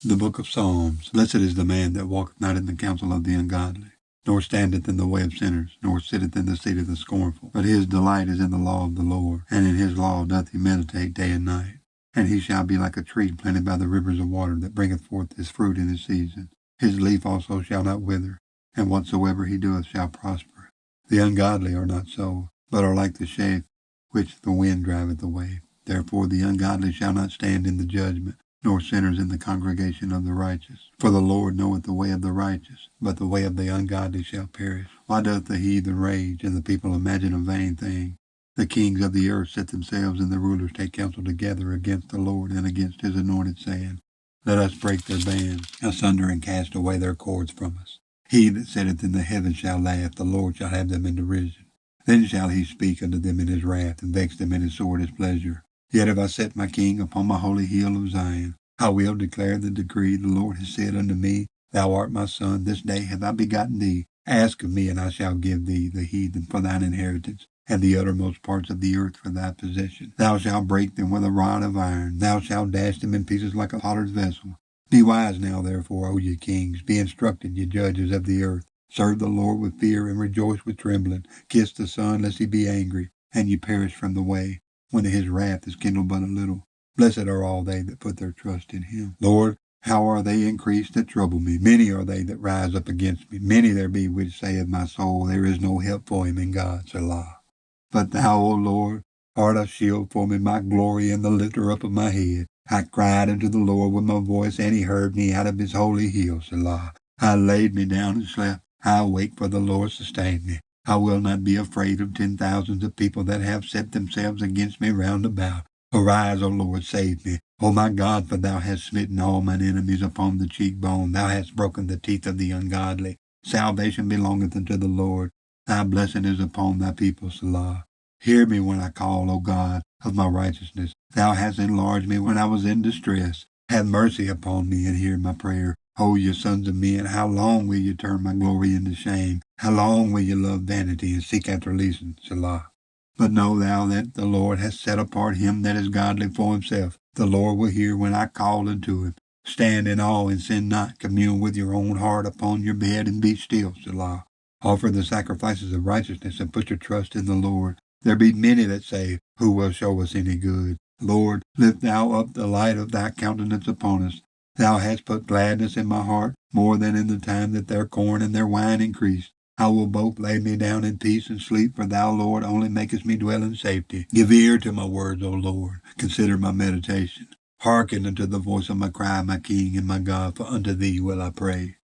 The Book of Psalms. Blessed is the man that walketh not in the counsel of the ungodly, nor standeth in the way of sinners, nor sitteth in the seat of the scornful. But his delight is in the law of the Lord, and in his law doth he meditate day and night. And he shall be like a tree planted by the rivers of water, that bringeth forth his fruit in his season. His leaf also shall not wither, and whatsoever he doeth shall prosper. The ungodly are not so, but are like the chaff which the wind driveth away. Therefore the ungodly shall not stand in the judgment, nor sinners in the congregation of the righteous. For the Lord knoweth the way of the righteous, but the way of the ungodly shall perish. Why doth the heathen rage, and the people imagine a vain thing? The kings of the earth set themselves, and the rulers take counsel together against the Lord and against his anointed, saying, Let us break their bands asunder, and cast away their cords from us. He that sitteth in the heavens shall laugh, the Lord shall have them in derision. Then shall he speak unto them in his wrath, and vex them in his sword his pleasure. Yet have I set my king upon my holy hill of Zion. I will declare the decree. The Lord has said unto me, Thou art my son, this day have I begotten thee. Ask of me, and I shall give thee the heathen for thine inheritance, and the uttermost parts of the earth for thy possession. Thou shalt break them with a rod of iron. Thou shalt dash them in pieces like a potter's vessel. Be wise now, therefore, O ye kings. Be instructed, ye judges of the earth. Serve the Lord with fear, and rejoice with trembling. Kiss the Son, lest he be angry, and ye perish from the way, when his wrath is kindled but a little. Blessed are all they that put their trust in him. Lord, how are they increased that trouble me? Many are they that rise up against me. Many there be which say of my soul, There is no help for him in God. Selah. But thou, O Lord, art a shield for me, my glory, and the lifter up of my head. I cried unto the Lord with my voice, and he heard me out of his holy hill. Selah. I laid me down and slept. I awake, for the Lord sustained me. I will not be afraid of 10,000s of people that have set themselves against me round about. Arise, O Lord, save me. O my God, for thou hast smitten all mine enemies upon the cheekbone. Thou hast broken the teeth of the ungodly. Salvation belongeth unto the Lord. Thy blessing is upon thy people, Selah. Hear me when I call, O God, of my righteousness. Thou hast enlarged me when I was in distress. Have mercy upon me, and hear my prayer. O ye sons of men, how long will ye turn my glory into shame? How long will ye love vanity, and seek after leasing, Selah? But know thou that the Lord hath set apart him that is godly for himself. The Lord will hear when I call unto him. Stand in awe and sin not. Commune with your own heart upon your bed, and be still, Selah. Offer the sacrifices of righteousness, and put your trust in the Lord. There be many that say, Who will show us any good? Lord, lift thou up the light of thy countenance upon us. Thou hast put gladness in my heart, more than in the time that their corn and their wine increased. I will both lay me down in peace and sleep, for thou, Lord, only makest me dwell in safety. Give ear to my words, O Lord. Consider my meditation. Hearken unto the voice of my cry, my King and my God, for unto thee will I pray.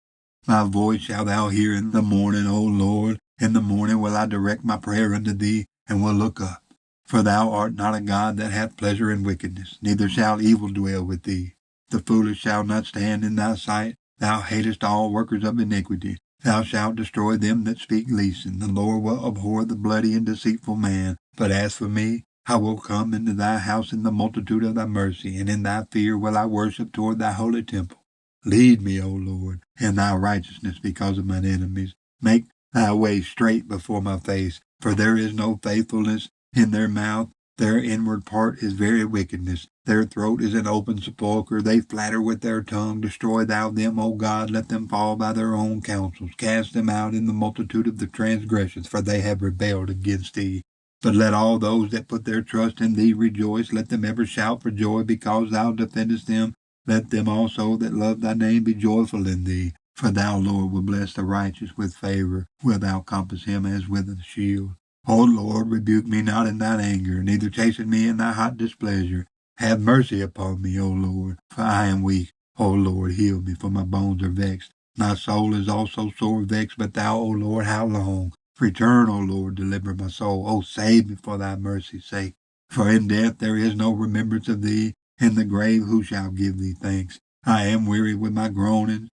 My voice shalt thou hear in the morning, O Lord. In the morning will I direct my prayer unto thee, and will look up. For thou art not a God that hath pleasure in wickedness, neither shall evil dwell with thee. The foolish shall not stand in thy sight. Thou hatest all workers of iniquity. Thou shalt destroy them that speak leasing. The Lord will abhor the bloody and deceitful man. But as for me, I will come into thy house in the multitude of thy mercy, and in thy fear will I worship toward thy holy temple. Lead me, O Lord, in thy righteousness because of mine enemies. Make thy way straight before my face, for there is no faithfulness in their mouth. Their inward part is very wickedness. Their throat is an open sepulchre. They flatter with their tongue. Destroy thou them, O God. Let them fall by their own counsels. Cast them out in the multitude of the transgressions, for they have rebelled against thee. But let all those that put their trust in thee rejoice. Let them ever shout for joy, because thou defendest them. Let them also that love thy name be joyful in thee. For thou, Lord, will bless the righteous with favor. Wilt thou compass him as with a shield? O Lord, rebuke me not in thine anger, neither chasten me in thy hot displeasure. Have mercy upon me, O Lord, for I am weak. O Lord, heal me, for my bones are vexed. My soul is also sore vexed, but thou, O Lord, how long? Return, O Lord, deliver my soul. O save me for thy mercy's sake. For in death there is no remembrance of thee. In the grave who shall give thee thanks? I am weary with my groanings.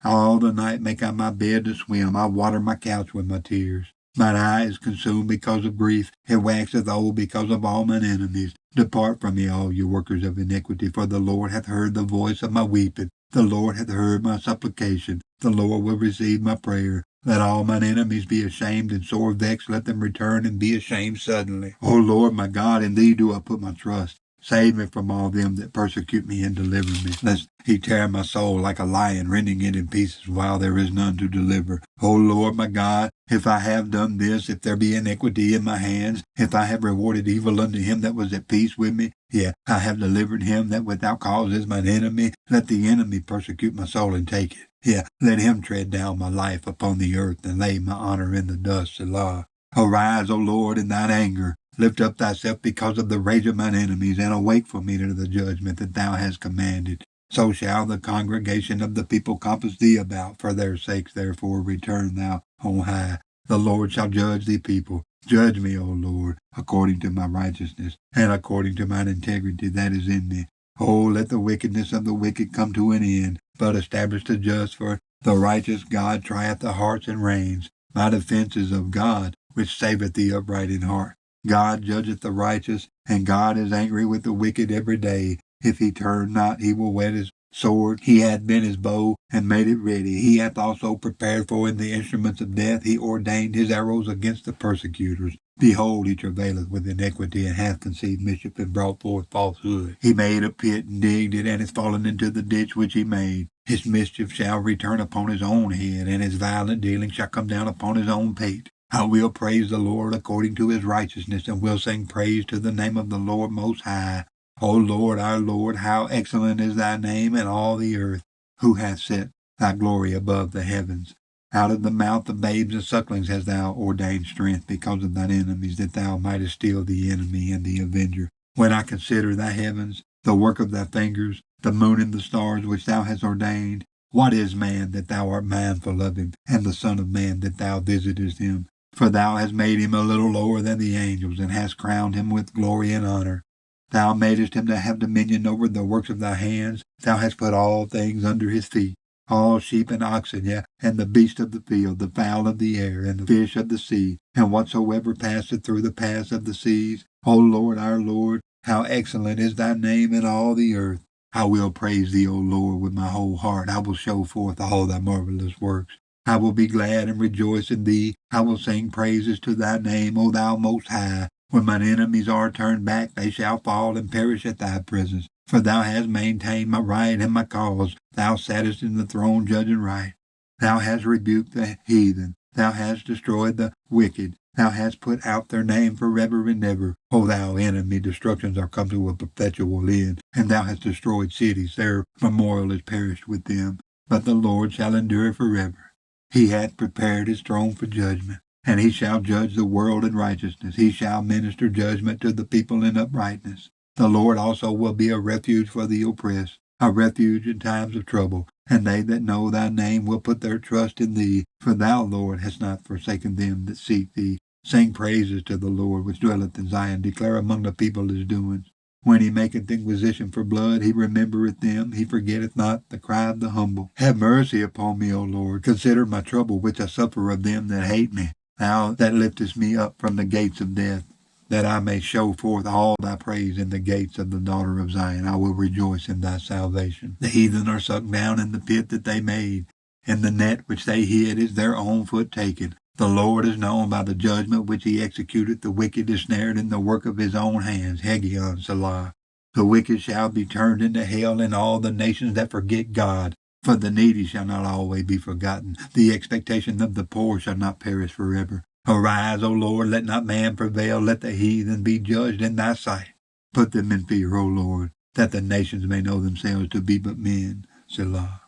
All the night make I my bed to swim. I water my couch with my tears. Mine eye is consumed because of grief. It waxeth old because of all mine enemies. Depart from me, all you workers of iniquity, for the Lord hath heard the voice of my weeping. The Lord hath heard my supplication. The Lord will receive my prayer. Let all mine enemies be ashamed and sore vexed. Let them return and be ashamed suddenly. O Lord my God, in thee do I put my trust. Save me from all them that persecute me and deliver me, lest he tear my soul like a lion, rending it in pieces while there is none to deliver. O Lord my God, if I have done this, if there be iniquity in my hands, if I have rewarded evil unto him that was at peace with me, yea, I have delivered him that without cause is mine enemy, let the enemy persecute my soul and take it. Yeah, let him tread down my life upon the earth and lay my honor in the dust. Selah. Arise, O Lord, in thine anger. Lift up thyself because of the rage of mine enemies, and awake for me to the judgment that thou hast commanded. So shall the congregation of the people compass thee about. For their sakes, therefore, return thou on high. The Lord shall judge the people. Judge me, O Lord, according to my righteousness, and according to mine integrity that is in me. Oh, let the wickedness of the wicked come to an end, but establish the just, for the righteous God trieth the hearts and reins. My defense is of God, which saveth the upright in heart. God judgeth the righteous, and God is angry with the wicked every day. If he turn not, he will whet his sword. He hath bent his bow, and made it ready. He hath also prepared for him the instruments of death. He ordained his arrows against the persecutors. Behold, he travaileth with iniquity, and hath conceived mischief, and brought forth falsehood. He made a pit, and digged it, and is fallen into the ditch which he made. His mischief shall return upon his own head, and his violent dealing shall come down upon his own pate. I will praise the Lord according to his righteousness, and will sing praise to the name of the Lord Most High. O Lord, our Lord, how excellent is thy name in all the earth, who hath set thy glory above the heavens. Out of the mouth of babes and sucklings hast thou ordained strength because of thine enemies, that thou mightest steal the enemy and the avenger. When I consider thy heavens, the work of thy fingers, the moon and the stars which thou hast ordained, what is man that thou art mindful of him, and the son of man that thou visitest him? For thou hast made him a little lower than the angels, and hast crowned him with glory and honor. Thou madest him to have dominion over the works of thy hands. Thou hast put all things under his feet, all sheep and oxen, yea, and the beast of the field, the fowl of the air, and the fish of the sea, and whatsoever passeth through the paths of the seas. O Lord, our Lord, how excellent is thy name in all the earth. I will praise thee, O Lord, with my whole heart. I will show forth all thy marvelous works. I will be glad and rejoice in thee. I will sing praises to thy name, O thou Most High. When mine enemies are turned back, they shall fall and perish at thy presence. For thou hast maintained my right and my cause. Thou sattest in the throne judging right. Thou hast rebuked the heathen. Thou hast destroyed the wicked. Thou hast put out their name forever and ever. O thou enemy, destructions are come to a perpetual end, and thou hast destroyed cities. Their memorial is perished with them. But the Lord shall endure forever. He hath prepared his throne for judgment, and he shall judge the world in righteousness. He shall minister judgment to the people in uprightness. The Lord also will be a refuge for the oppressed, a refuge in times of trouble. And they that know thy name will put their trust in thee. For thou, Lord, hast not forsaken them that seek thee. Sing praises to the Lord, which dwelleth in Zion. Declare among the people his doings. When he maketh inquisition for blood, he remembereth them. He forgetteth not the cry of the humble. Have mercy upon me, O Lord. Consider my trouble, which I suffer of them that hate me. Thou that liftest me up from the gates of death, that I may show forth all thy praise in the gates of the daughter of Zion. I will rejoice in thy salvation. The heathen are sunk down in the pit that they made, and the net which they hid is their own foot taken. The Lord is known by the judgment which he executed. The wicked is snared in the work of his own hands. Hegion Selah. The wicked shall be turned into hell, and all the nations that forget God. For the needy shall not always be forgotten. The expectation of the poor shall not perish forever. Arise, O Lord, let not man prevail. Let the heathen be judged in thy sight. Put them in fear, O Lord, that the nations may know themselves to be but men. Selah.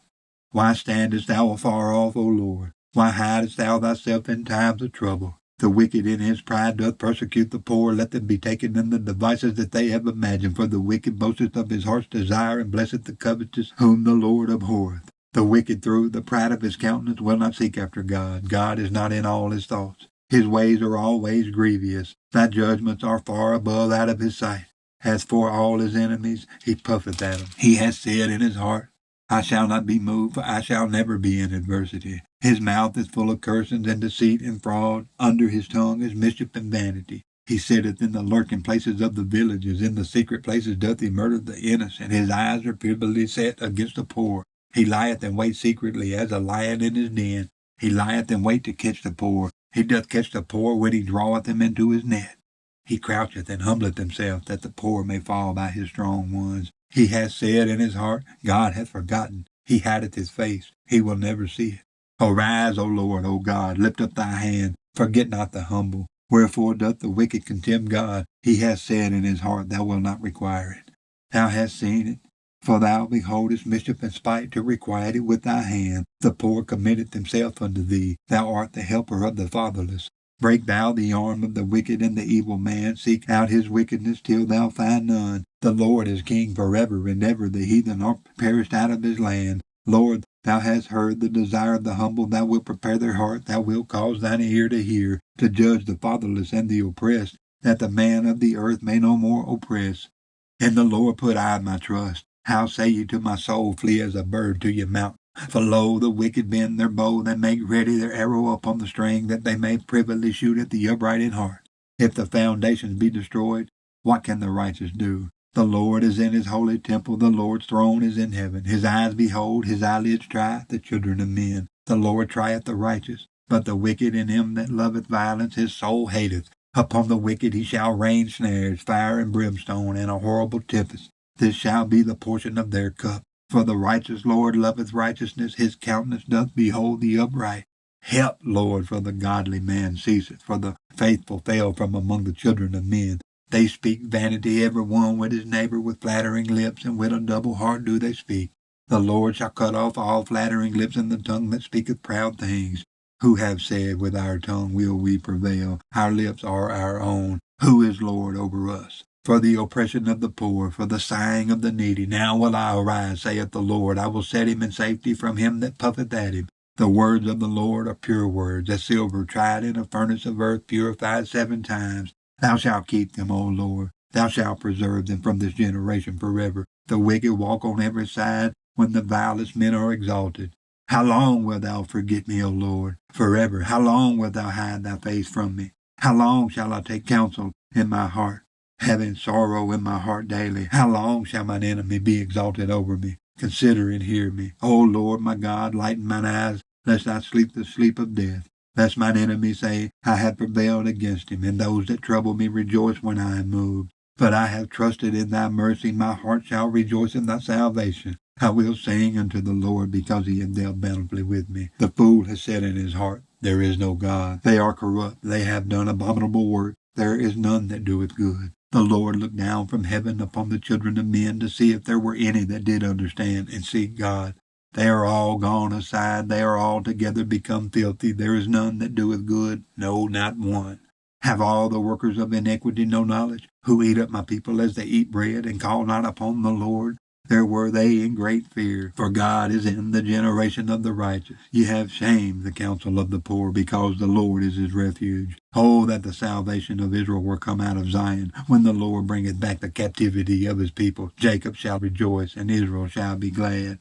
Why standest thou afar off, O Lord? Why hidest thou thyself in times of trouble? The wicked in his pride doth persecute the poor. Let them be taken in the devices that they have imagined. For the wicked boasteth of his heart's desire, and blesseth the covetous, whom the Lord abhorreth. The wicked through the pride of his countenance will not seek after God. God is not in all his thoughts. His ways are always grievous. Thy judgments are far above out of his sight. As for all his enemies, he puffeth at them. He hath said in his heart, I shall not be moved, for I shall never be in adversity. His mouth is full of cursings and deceit and fraud. Under his tongue is mischief and vanity. He sitteth in the lurking places of the villages. In the secret places doth he murder the innocent. His eyes are privily set against the poor. He lieth in wait secretly as a lion in his den. He lieth in wait to catch the poor. He doth catch the poor when he draweth him into his net. He croucheth and humbleth himself, that the poor may fall by his strong ones. He hath said in his heart, God hath forgotten. He hideth his face, he will never see it. Arise, O Lord, O God, lift up thy hand, forget not the humble. Wherefore doth the wicked contemn God? He hath said in his heart, thou wilt not require it. Thou hast seen it, for thou beholdest mischief and spite to requite it with thy hand. The poor committeth himself unto thee. Thou art the helper of the fatherless. Break thou the arm of the wicked and the evil man. Seek out his wickedness till thou find none. The Lord is king forever and ever. The heathen are perished out of his land. Lord, thou hast heard the desire of the humble. Thou wilt prepare their heart. Thou wilt cause thine ear to hear, to judge the fatherless and the oppressed, that the man of the earth may no more oppress. In the Lord put I my trust. How say ye to my soul, flee as a bird to your mountain? For lo, the wicked bend their bow, they make ready their arrow upon the string, that they may privily shoot at the upright in heart. If the foundations be destroyed, what can the righteous do? The Lord is in his holy temple, the Lord's throne is in heaven. His eyes behold, his eyelids try the children of men. The Lord trieth the righteous, but the wicked and him that loveth violence his soul hateth. Upon the wicked he shall rain snares, fire and brimstone, and a horrible tempest. This shall be the portion of their cup. For the righteous Lord loveth righteousness, his countenance doth behold the upright. Help, Lord, for the godly man ceaseth, for the faithful fail from among the children of men. They speak vanity, every one with his neighbor, with flattering lips, and with a double heart do they speak. The Lord shall cut off all flattering lips, and the tongue that speaketh proud things. Who have said, with our tongue will we prevail? Our lips are our own. Who is Lord over us? For the oppression of the poor, for the sighing of the needy. Now will I arise, saith the Lord. I will set him in safety from him that puffeth at him. The words of the Lord are pure words, as silver tried in a furnace of earth, purified 7 times. Thou shalt keep them, O Lord. Thou shalt preserve them from this generation forever. The wicked walk on every side, when the vilest men are exalted. How long wilt thou forget me, O Lord? Forever. How long wilt thou hide thy face from me? How long shall I take counsel in my heart, having sorrow in my heart daily? How long shall mine enemy be exalted over me? Consider and hear me. O Lord my God, lighten mine eyes, lest I sleep the sleep of death. Lest mine enemy say, I have prevailed against him, and those that trouble me rejoice when I am moved. But I have trusted in thy mercy, my heart shall rejoice in thy salvation. I will sing unto the Lord, because he hath dealt bountifully with me. The fool has said in his heart, there is no God. They are corrupt, they have done abominable work. There is none that doeth good. The Lord looked down from heaven upon the children of men, to see if there were any that did understand and seek God. They are all gone aside, they are altogether become filthy. There is none that doeth good, no, not one. Have all the workers of iniquity no knowledge, who eat up my people as they eat bread, and call not upon the Lord? There were they in great fear, for God is in the generation of the righteous. Ye have shamed the counsel of the poor, because the Lord is his refuge. Oh, that the salvation of Israel were come out of Zion, when the Lord bringeth back the captivity of his people. Jacob shall rejoice, and Israel shall be glad.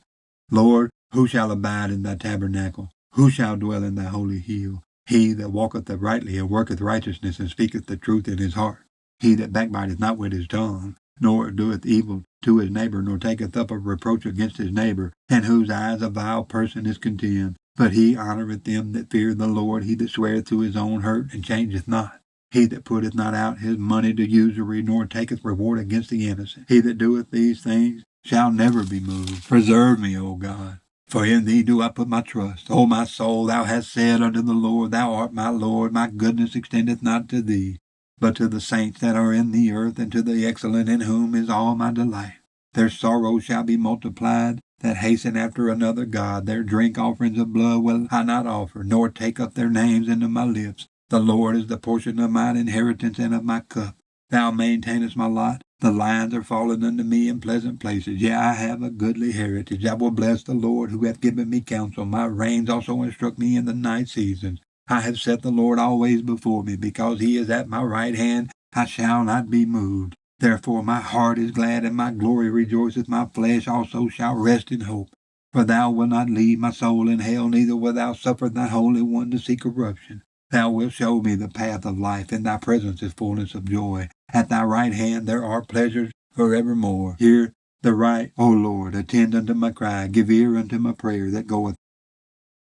Lord, who shall abide in thy tabernacle? Who shall dwell in thy holy hill? He that walketh uprightly and worketh righteousness, and speaketh the truth in his heart. He that backbiteth not with his tongue, nor doeth evil to his neighbor, nor taketh up a reproach against his neighbor, and whose eyes a vile person is contemned. But he honoureth them that fear the Lord. He that sweareth to his own hurt, and changeth not. He that putteth not out his money to usury, nor taketh reward against the innocent. He that doeth these things shall never be moved. Preserve me, O God, for in thee do I put my trust. O my soul, thou hast said unto the Lord, thou art my Lord. My goodness extendeth not to thee, but to the saints that are in the earth, and to the excellent, in whom is all my delight. Their sorrows shall be multiplied, that hasten after another God. Their drink offerings of blood will I not offer, nor take up their names into my lips. The Lord is the portion of mine inheritance and of my cup. Thou maintainest my lot. The lines are fallen unto me in pleasant places. Yea, I have a goodly heritage. I will bless the Lord, who hath given me counsel. My reins also instruct me in the night seasons. I have set the Lord always before me, because he is at my right hand. I shall not be moved. Therefore my heart is glad, and my glory rejoiceth. My flesh also shall rest in hope. For thou wilt not leave my soul in hell, neither wilt thou suffer thy Holy One to see corruption. Thou wilt show me the path of life. In thy presence is fullness of joy. At thy right hand there are pleasures forevermore. Hear the right, O Lord, attend unto my cry. Give ear unto my prayer that goeth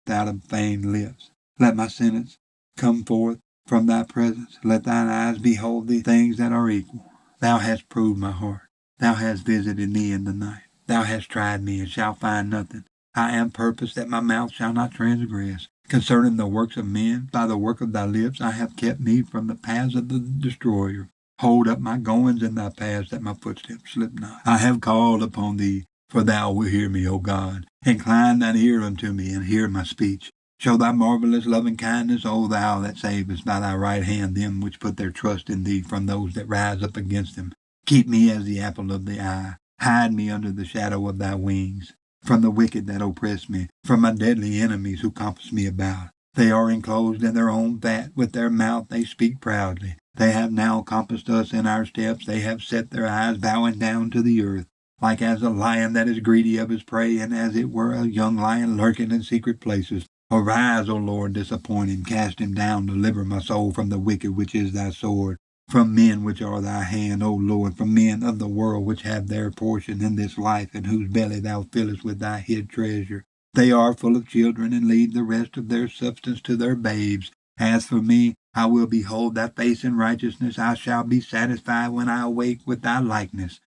out of feigned lips. Let my sentence come forth from thy presence. Let thine eyes behold the things that are equal. Thou hast proved my heart. Thou hast visited me in the night. Thou hast tried me, and shalt find nothing. I am purposed that my mouth shall not transgress. Concerning the works of men, by the work of thy lips, I have kept me from the paths of the destroyer. Hold up my goings in thy paths, that my footsteps slip not. I have called upon thee, for thou wilt hear me, O God. Incline thine ear unto me, and hear my speech. Show thy marvelous loving kindness, O thou that savest by thy right hand them which put their trust in thee from those that rise up against them. Keep me as the apple of the eye. Hide me under the shadow of thy wings. From the wicked that oppress me, from my deadly enemies who compass me about. They are enclosed in their own fat. With their mouth they speak proudly. They have now compassed us in our steps. They have set their eyes bowing down to the earth. Like as a lion that is greedy of his prey, and as it were a young lion lurking in secret places. Arise, O Lord, disappoint him, cast him down, deliver my soul from the wicked, which is thy sword, from men which are thy hand, O Lord, from men of the world which have their portion in this life, in whose belly thou fillest with thy hid treasure. They are full of children, and leave the rest of their substance to their babes. As for me, I will behold thy face in righteousness. I shall be satisfied when I awake with thy likeness.